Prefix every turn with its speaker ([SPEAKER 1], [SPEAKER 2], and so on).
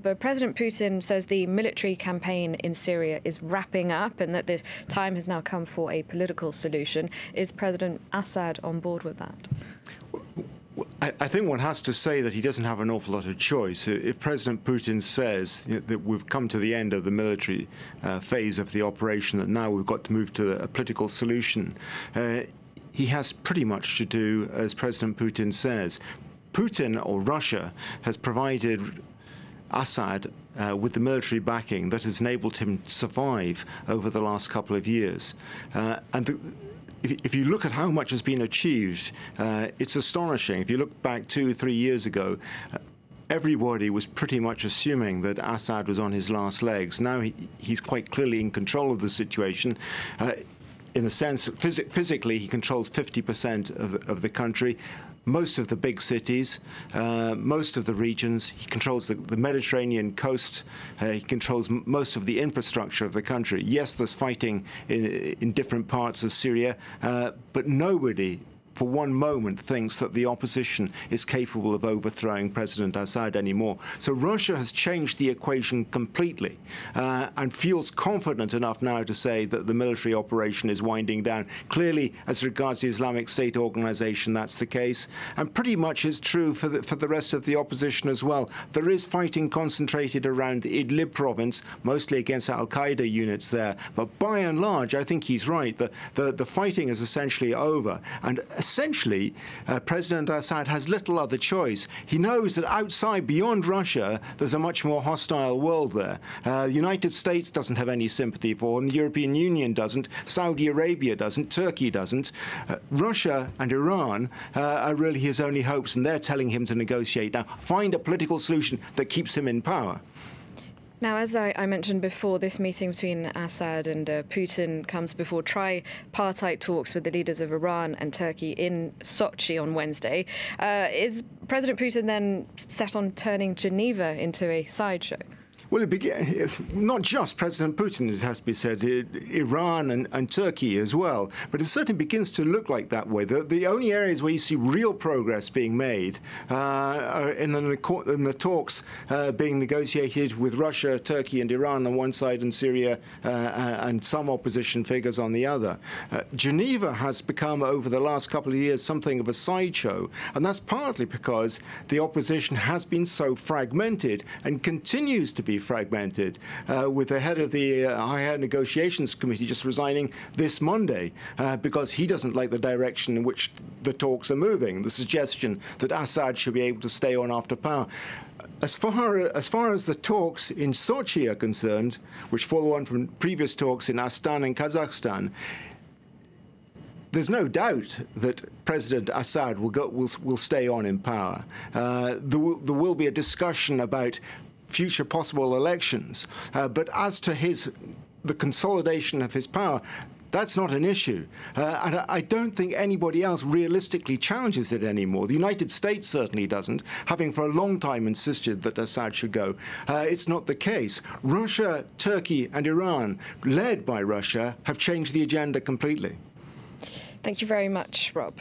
[SPEAKER 1] But President Putin says the military campaign in Syria is wrapping up and that the time has now come for a political solution. Is President Assad on board with that?
[SPEAKER 2] I think one has to say that he doesn't have an awful lot of choice. If President Putin says that we've come to the end of the military phase of the operation, that now we've got to move to a political solution, he has pretty much to do as President Putin says. Putin, or Russia, has provided Assad with the military backing that has enabled him to survive over the last couple of years. If you look at how much has been achieved, it's astonishing. If you look back 2 or 3 years ago, everybody was pretty much assuming that Assad was on his last legs. Now he's quite clearly in control of the situation. In the sense, physically, he controls 50% of the country. Most of the big cities, most of the regions. He controls the Mediterranean coast. He controls most of the infrastructure of the country. Yes, there's fighting in different parts of Syria, but nobody for one moment thinks that the opposition is capable of overthrowing President Assad anymore. So Russia has changed the equation completely and feels confident enough now to say that the military operation is winding down. Clearly, as regards the Islamic State organization, that's the case. And pretty much is true for the rest of the opposition as well. There is fighting concentrated around the Idlib province, mostly against al-Qaeda units there. But by and large, I think he's right. The fighting is essentially over. And essentially, President Assad has little other choice. He knows that outside, beyond Russia, there's a much more hostile world there. The United States doesn't have any sympathy for him. The European Union doesn't. Saudi Arabia doesn't. Turkey doesn't. Russia and Iran are really his only hopes, and they're telling him to negotiate. Now, find a political solution that keeps him in power.
[SPEAKER 1] Now, as I mentioned before, this meeting between Assad and Putin comes before tripartite talks with the leaders of Iran and Turkey in Sochi on Wednesday. Is President Putin then set on turning Geneva into a sideshow?
[SPEAKER 2] Well, not just President Putin, it has to be said, Iran and Turkey as well. But it certainly begins to look like that way. The only areas where you see real progress being made are in the talks being negotiated with Russia, Turkey and Iran on one side and Syria and some opposition figures on the other. Geneva has become, over the last couple of years, something of a sideshow. And that's partly because the opposition has been so fragmented and continues to be fragmented, with the head of the High Negotiations Committee just resigning this Monday because he doesn't like the direction in which the talks are moving, the suggestion that Assad should be able to stay on after power. As far as the talks in Sochi are concerned, which follow on from previous talks in Astana and Kazakhstan, there's no doubt that President Assad will stay on in power. There will be a discussion about future possible elections, but as to the consolidation of his power, that's not an issue. And I don't think anybody else realistically challenges it anymore. The United States certainly doesn't, having for a long time insisted that Assad should go. It's not the case. Russia, Turkey and Iran, led by Russia, have changed the agenda completely.
[SPEAKER 1] Thank you very much, Rob.